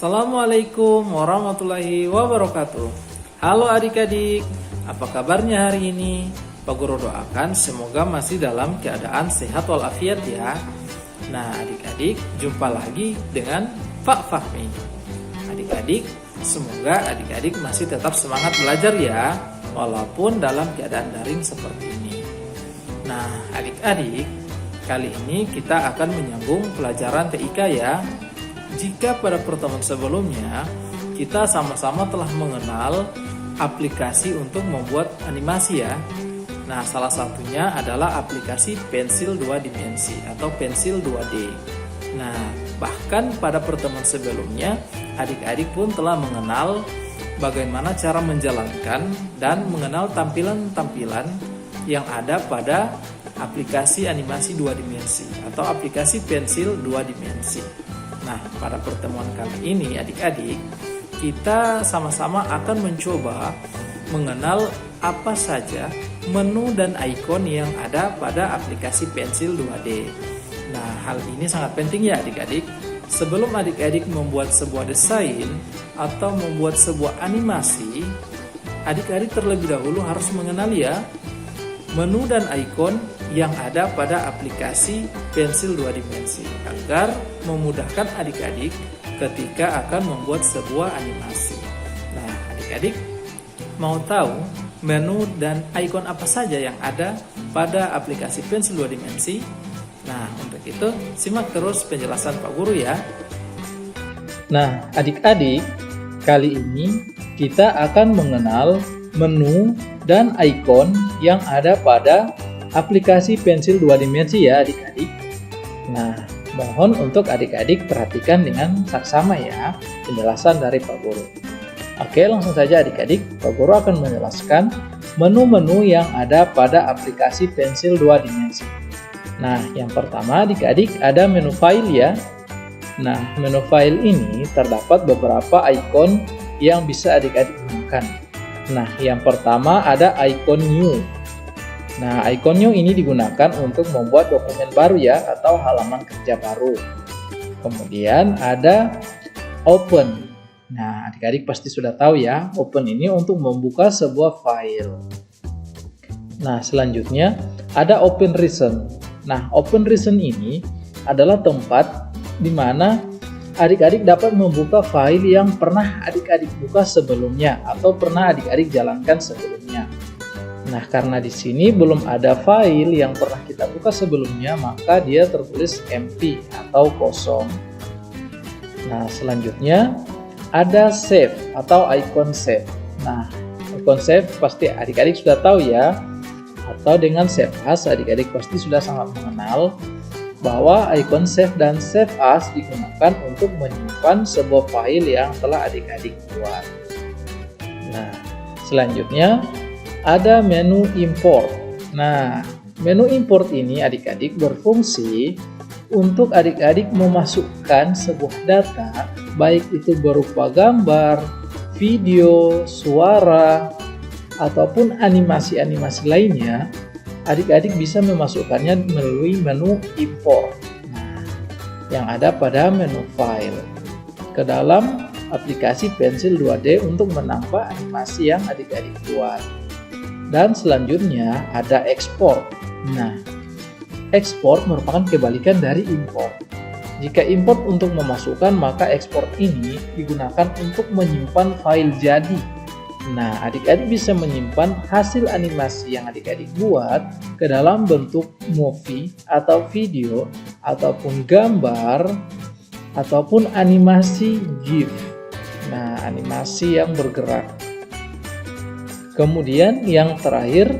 Assalamualaikum warahmatullahi wabarakatuh. Halo adik-adik, apa kabarnya hari ini? Pak Guru doakan semoga masih dalam keadaan sehat walafiat ya. Nah adik-adik, jumpa lagi dengan Pak Fahmi. Adik-adik, semoga adik-adik masih tetap semangat belajar ya, walaupun dalam keadaan daring seperti ini. Nah adik-adik, kali ini kita akan menyambung pelajaran TIK ya. Jika pada pertemuan sebelumnya kita sama-sama telah mengenal aplikasi untuk membuat animasi ya. Nah, salah satunya adalah aplikasi pensil 2 dimensi atau pensil 2D. Nah, bahkan pada pertemuan sebelumnya adik-adik pun telah mengenal bagaimana cara menjalankan dan mengenal tampilan-tampilan yang ada pada aplikasi animasi 2 dimensi atau aplikasi pensil 2 dimensi. Nah, pada pertemuan kali ini adik-adik, kita sama-sama akan mencoba mengenal apa saja menu dan ikon yang ada pada aplikasi pensil 2D. Nah, hal ini sangat penting ya adik-adik. Sebelum adik-adik membuat sebuah desain atau membuat sebuah animasi, adik-adik terlebih dahulu harus mengenal ya menu dan ikon yang ada pada aplikasi pensil 2 dimensi agar memudahkan adik-adik ketika akan membuat sebuah animasi. Nah, adik-adik mau tahu menu dan ikon apa saja yang ada pada aplikasi pensil 2 dimensi? Nah, untuk itu simak terus penjelasan Pak Guru ya. Nah, adik-adik, kali ini kita akan mengenal menu dan ikon yang ada pada aplikasi pensil 2 dimensi ya adik-adik. Nah, mohon untuk adik-adik perhatikan dengan saksama ya penjelasan dari Pak Guru. Oke, langsung saja adik-adik, Pak Guru akan menjelaskan menu-menu yang ada pada aplikasi pensil 2 dimensi. Nah, yang pertama adik-adik ada menu file ya. Nah, menu file ini terdapat beberapa ikon yang bisa adik-adik gunakan. Nah, yang pertama ada ikon new. Nah, ikon new ini digunakan untuk membuat dokumen baru ya atau halaman kerja baru. Kemudian ada open. Nah, adik-adik pasti sudah tahu ya, open ini untuk membuka sebuah file. Nah, selanjutnya ada open recent. Nah, open recent ini adalah tempat di mana adik-adik dapat membuka file yang pernah adik-adik buka sebelumnya atau pernah adik-adik jalankan sebelumnya. Nah, karena di sini belum ada file yang pernah kita buka sebelumnya, maka dia tertulis empty atau kosong. Nah, selanjutnya ada save atau icon save. Nah, icon save pasti adik-adik sudah tahu ya. Atau dengan save as, adik-adik pasti sudah sangat mengenal bahwa ikon save dan save as digunakan untuk menyimpan sebuah file yang telah adik-adik buat. Nah, selanjutnya ada menu import. Nah, menu import ini adik-adik berfungsi untuk adik-adik memasukkan sebuah data, baik itu berupa gambar, video, suara, ataupun animasi-animasi lainnya. Adik-adik bisa memasukkannya melalui menu import. Nah, yang ada pada menu file ke dalam aplikasi pensil 2D untuk menambah animasi yang adik-adik buat. Dan selanjutnya ada export. Nah, export merupakan kebalikan dari import. Jika import untuk memasukkan, maka export ini digunakan untuk menyimpan file jadi. Nah, adik-adik bisa menyimpan hasil animasi yang adik-adik buat ke dalam bentuk movie atau video ataupun gambar ataupun animasi GIF. Nah, animasi yang bergerak. Kemudian yang terakhir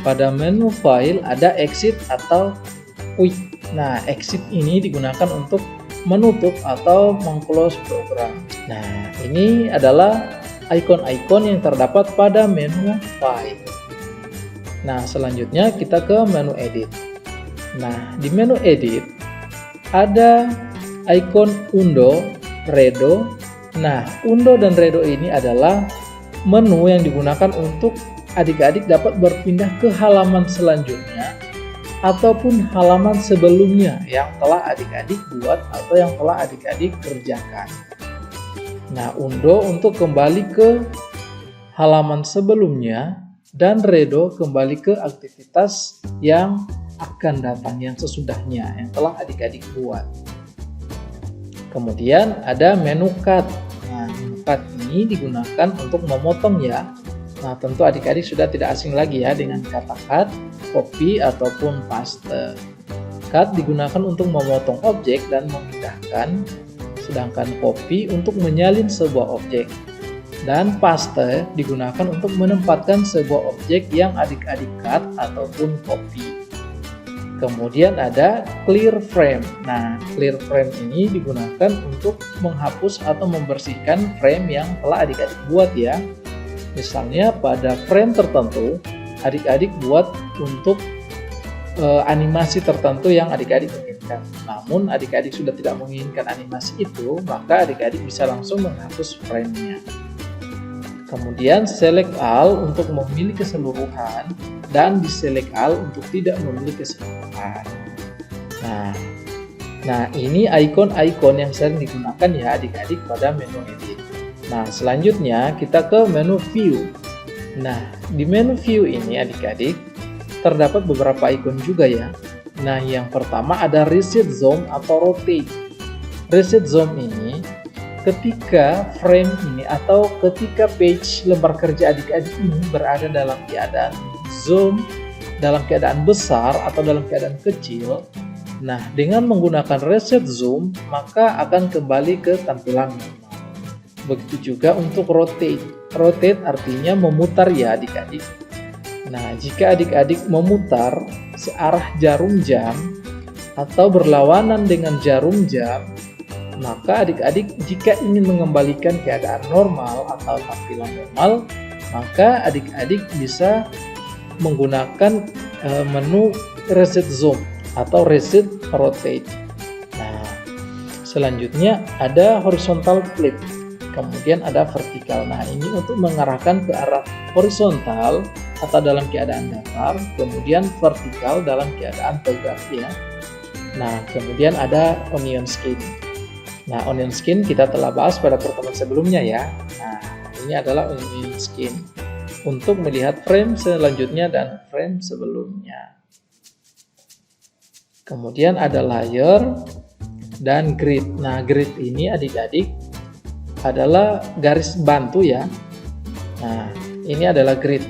pada menu file ada exit atau quit. Nah, exit ini digunakan untuk menutup atau meng-close program. Nah, ini adalah ikon-ikon yang terdapat pada menu file. Nah, selanjutnya kita ke menu edit. Nah, di menu edit ada ikon undo, redo. Nah, undo dan redo ini adalah menu yang digunakan untuk adik-adik dapat berpindah ke halaman selanjutnya ataupun halaman sebelumnya yang telah adik-adik buat atau yang telah adik-adik kerjakan. Nah, undo untuk kembali ke halaman sebelumnya, dan redo kembali ke aktivitas yang akan datang, yang sesudahnya, yang telah adik-adik buat. Kemudian ada menu cut. Nah, menu cut ini digunakan untuk memotong ya. Nah, tentu adik-adik sudah tidak asing lagi ya dengan kata cut, copy, ataupun paste. Cut digunakan untuk memotong objek dan memindahkan, sedangkan copy untuk menyalin sebuah objek. Dan paste digunakan untuk menempatkan sebuah objek yang adik-adik cut ataupun copy. Kemudian ada clear frame. Nah, clear frame ini digunakan untuk menghapus atau membersihkan frame yang telah adik-adik buat ya. Misalnya pada frame tertentu, adik-adik buat untuk animasi tertentu yang adik-adik inginkan. Namun adik-adik sudah tidak menginginkan animasi itu, maka adik-adik bisa langsung menghapus frame-nya. Kemudian select all untuk memilih keseluruhan, dan deselect all untuk tidak memilih keseluruhan. Nah, ini icon-icon yang sering digunakan ya adik-adik pada menu edit. Nah, selanjutnya kita ke menu view. Nah, di menu view ini adik-adik terdapat beberapa icon juga ya. Nah, yang pertama ada reset zoom atau rotate. Reset zoom ini ketika frame ini atau ketika page lembar kerja adik-adik ini berada dalam keadaan zoom, dalam keadaan besar atau dalam keadaan kecil. Nah, dengan menggunakan reset zoom maka akan kembali ke tampilan normal. Begitu juga untuk rotate. Rotate artinya memutar ya adik-adik. Nah, jika adik-adik memutar searah jarum jam atau berlawanan dengan jarum jam, maka adik-adik jika ingin mengembalikan keadaan normal atau tampilan normal, maka adik-adik bisa menggunakan menu reset zoom atau reset rotate. Nah, selanjutnya ada horizontal flip. Kemudian ada vertikal. Nah, ini untuk mengarahkan ke arah horizontal atau dalam keadaan datar, kemudian vertikal dalam keadaan tegak ya. Nah, kemudian ada onion skin. Nah, onion skin kita telah bahas pada pertemuan sebelumnya ya. Nah, ini adalah onion skin untuk melihat frame selanjutnya dan frame sebelumnya. Kemudian ada layer dan grid. Nah, grid ini adik-adik adalah garis bantu ya. Nah, ini adalah grid,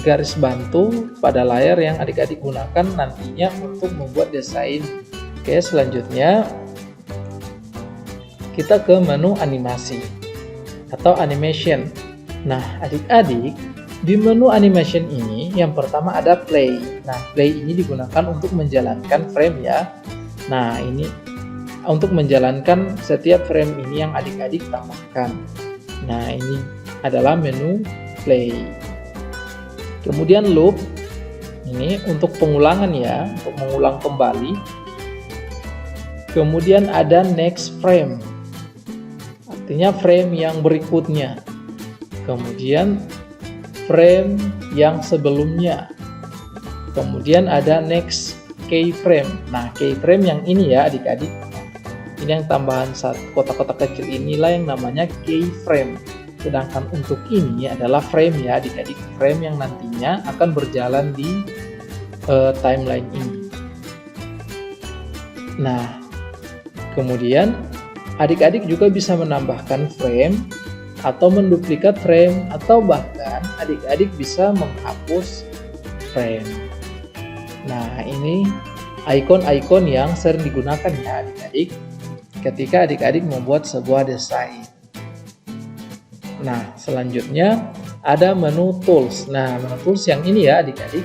garis bantu pada layar yang adik-adik gunakan nantinya untuk membuat desain. Oke, selanjutnya kita ke menu animasi atau animation. Nah, adik-adik di menu animation ini yang pertama ada play. Nah, play ini digunakan untuk menjalankan frame ya. Nah, ini untuk menjalankan setiap frame ini yang adik-adik tambahkan. Nah, ini adalah menu play. Kemudian loop ini untuk pengulangan ya, untuk mengulang kembali. Kemudian ada next frame, artinya frame yang berikutnya. Kemudian frame yang sebelumnya. Kemudian ada next keyframe. Nah, keyframe yang ini ya adik-adik, ini yang tambahan kotak-kotak kecil inilah yang namanya keyframe. Sedangkan untuk ini adalah frame ya adik-adik, frame yang nantinya akan berjalan di timeline ini. Nah, kemudian adik-adik juga bisa menambahkan frame atau menduplikat frame, atau bahkan adik-adik bisa menghapus frame. Nah, ini icon-icon yang sering digunakan ya adik-adik ketika adik-adik membuat sebuah desain. Nah, selanjutnya ada menu tools. Nah, menu tools yang ini ya adik-adik.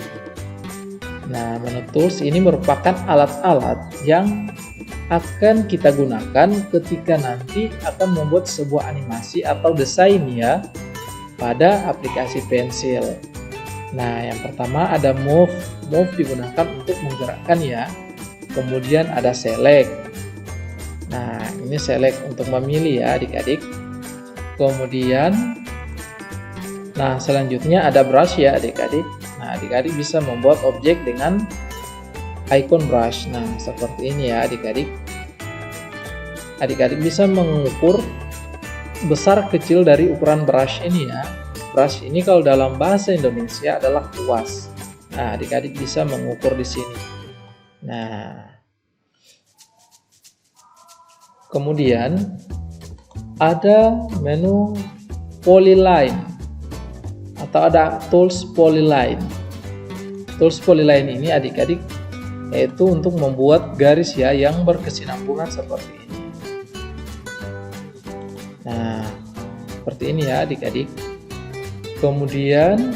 Nah, menu tools ini merupakan alat-alat yang akan kita gunakan ketika nanti akan membuat sebuah animasi atau desain ya pada aplikasi pensil. Nah, yang pertama ada move. Move digunakan untuk menggerakkan ya. Kemudian ada select. Nah, ini select untuk memilih ya adik-adik. Kemudian nah, selanjutnya ada brush ya adik-adik. Nah, adik-adik bisa membuat objek dengan icon brush. Nah, seperti ini ya adik-adik. Adik-adik bisa mengukur besar kecil dari ukuran brush ini ya. Brush ini kalau dalam bahasa Indonesia adalah kuas. Nah, adik-adik bisa mengukur di sini. Nah, kemudian ada menu polyline atau ada tools polyline. Tools polyline ini adik-adik yaitu untuk membuat garis ya yang berkesinambungan seperti ini. Nah, seperti ini ya adik-adik. Kemudian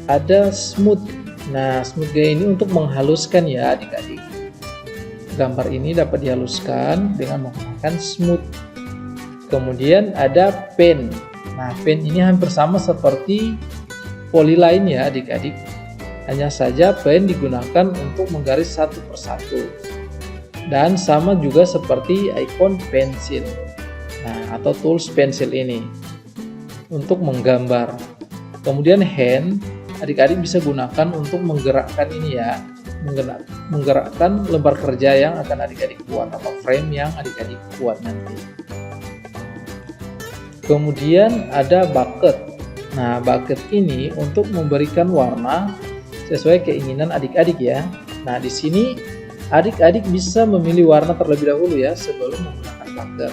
ada smooth. Nah, smooth gaya ini untuk menghaluskan ya adik-adik. Gambar ini dapat dihaluskan dengan menggunakan smooth. Kemudian ada pen. Nah, pen ini hampir sama seperti polyline ya adik-adik. Hanya saja pen digunakan untuk menggaris satu persatu. Dan sama juga seperti icon pensil. Nah, atau tools pensil ini untuk menggambar. Kemudian hand, adik-adik bisa gunakan untuk menggerakkan ini ya. Menggerakkan lembar kerja yang akan adik-adik buat atau frame yang adik-adik buat nanti. Kemudian ada bucket. Nah, bucket ini untuk memberikan warna sesuai keinginan adik-adik ya. Nah, di sini adik-adik bisa memilih warna terlebih dahulu ya sebelum menggunakan bucket.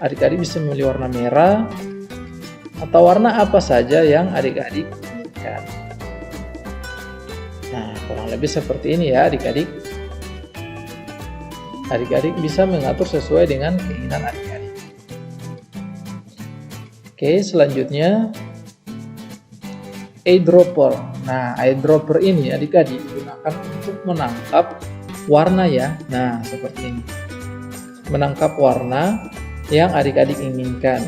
Adik-adik bisa memilih warna merah atau warna apa saja yang adik-adik inginkan. Nah, kurang lebih seperti ini ya adik-adik. Adik-adik bisa mengatur sesuai dengan keinginan adik-adik. Oke, selanjutnya eyedropper. Nah, eyedropper ini adik-adik digunakan untuk menangkap warna ya. Nah, seperti ini. Menangkap warna yang adik-adik inginkan.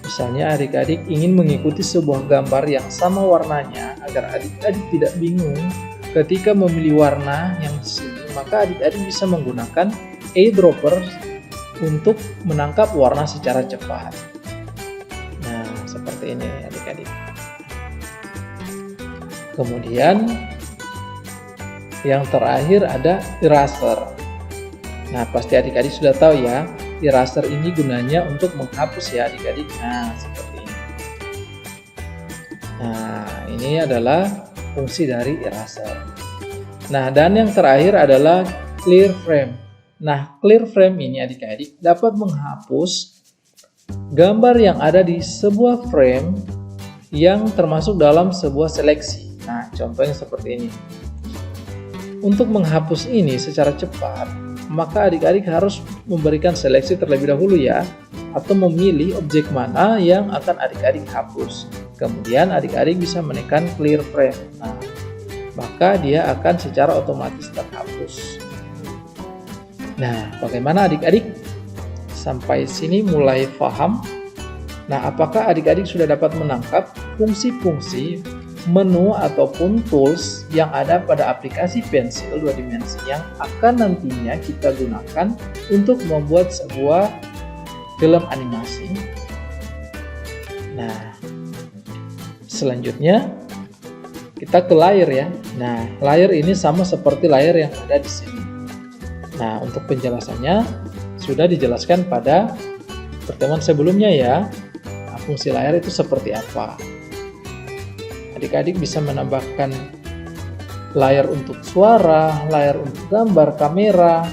Misalnya adik-adik ingin mengikuti sebuah gambar yang sama warnanya agar adik-adik tidak bingung ketika memilih warna yang di sini, maka adik-adik bisa menggunakan eyedropper untuk menangkap warna secara cepat. Nah, seperti ini adik-adik. Kemudian yang terakhir ada eraser. Nah, pasti adik-adik sudah tahu ya, eraser ini gunanya untuk menghapus ya adik-adik. Nah, seperti ini. Nah, ini adalah fungsi dari eraser. Nah, dan yang terakhir adalah clear frame. Nah, clear frame ini adik-adik dapat menghapus gambar yang ada di sebuah frame yang termasuk dalam sebuah seleksi. Nah, contohnya seperti ini. Untuk menghapus ini secara cepat, maka adik-adik harus memberikan seleksi terlebih dahulu ya, atau memilih objek mana yang akan adik-adik hapus. Kemudian adik-adik bisa menekan clear frame. Nah, maka dia akan secara otomatis terhapus. Nah, bagaimana adik-adik? Sampai sini mulai paham? Nah, apakah adik-adik sudah dapat menangkap fungsi-fungsi menu ataupun tools yang ada pada aplikasi pensil 2 dimensi yang akan nantinya kita gunakan untuk membuat sebuah film animasi? Nah, selanjutnya kita ke layer ya. Nah, layer ini sama seperti layer yang ada di sini. Nah, untuk penjelasannya sudah dijelaskan pada pertemuan sebelumnya ya. Nah, fungsi layer itu seperti apa? Adik-adik bisa menambahkan layar untuk suara, layar untuk gambar, kamera.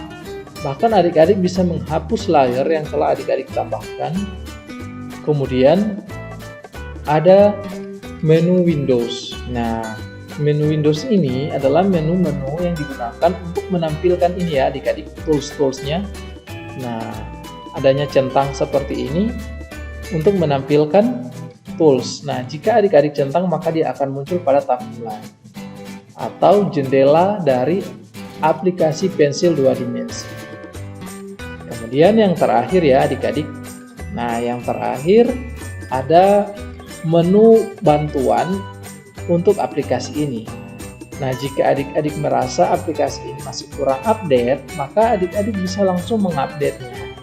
Bahkan adik-adik bisa menghapus layar yang telah adik-adik tambahkan. Kemudian ada menu Windows. Nah, menu Windows ini adalah menu-menu yang digunakan untuk menampilkan ini ya adik-adik, tools-toolsnya. Nah, adanya centang seperti ini untuk menampilkan tools. Nah, jika adik-adik centang maka dia akan muncul pada tampilan atau jendela dari aplikasi pensil 2 dimensi. Kemudian yang terakhir ya adik-adik. Nah, yang terakhir ada menu bantuan untuk aplikasi ini. Nah, jika adik-adik merasa aplikasi ini masih kurang update, maka adik-adik bisa langsung mengupdate-nya.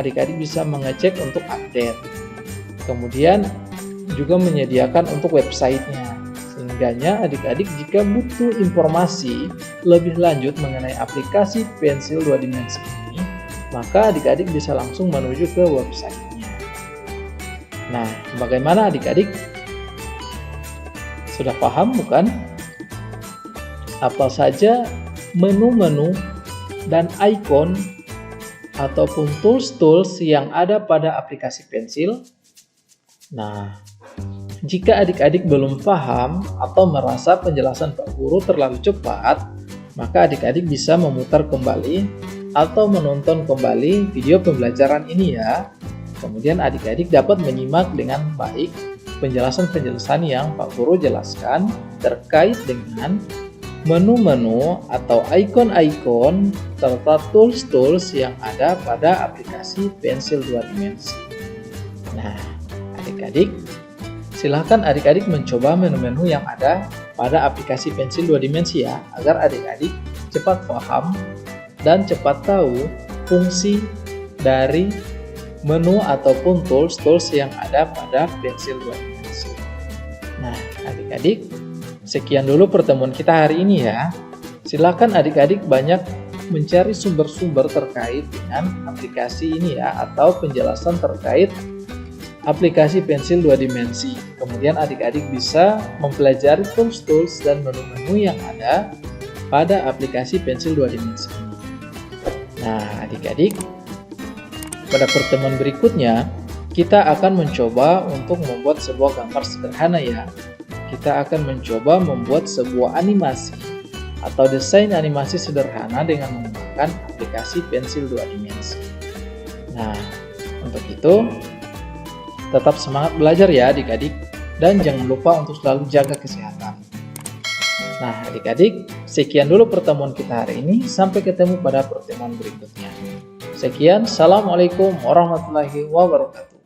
Adik-adik bisa mengecek untuk update. Kemudian juga menyediakan untuk websitenya. Sehingganya adik-adik jika butuh informasi lebih lanjut mengenai aplikasi pensil 2 dimensi ini, maka adik-adik bisa langsung menuju ke websitenya. Nah, bagaimana adik-adik? Sudah paham bukan? Apa saja menu-menu dan icon ataupun tools-tools yang ada pada aplikasi pensil? Nah, jika adik-adik belum paham atau merasa penjelasan Pak Guru terlalu cepat, maka adik-adik bisa memutar kembali atau menonton kembali video pembelajaran ini ya. Kemudian adik-adik dapat menyimak dengan baik penjelasan-penjelasan yang Pak Guru jelaskan terkait dengan menu-menu atau icon-icon serta tools-tools yang ada pada aplikasi pensil 2 dimensi. Nah, adik-adik, silahkan adik-adik mencoba menu-menu yang ada pada aplikasi pensil 2 dimensi ya, agar adik-adik cepat paham dan cepat tahu fungsi dari menu ataupun tools-tools yang ada pada pensil 2 dimensi. Nah, adik-adik, sekian dulu pertemuan kita hari ini ya. Silakan adik-adik banyak mencari sumber-sumber terkait dengan aplikasi ini ya, atau penjelasan terkait aplikasi pensil 2 dimensi. Kemudian adik-adik bisa mempelajari tools-tools dan menu-menu yang ada pada aplikasi pensil 2 dimensi ini. Nah, adik-adik, pada pertemuan berikutnya kita akan mencoba untuk membuat sebuah gambar sederhana ya. Kita akan mencoba membuat sebuah animasi atau desain animasi sederhana dengan menggunakan aplikasi pensil 2 dimensi. Nah, untuk itu tetap semangat belajar ya adik-adik, dan jangan lupa untuk selalu jaga kesehatan. Nah, adik-adik, sekian dulu pertemuan kita hari ini. Sampai ketemu pada pertemuan berikutnya. Sekian, Assalamualaikum warahmatullahi wabarakatuh.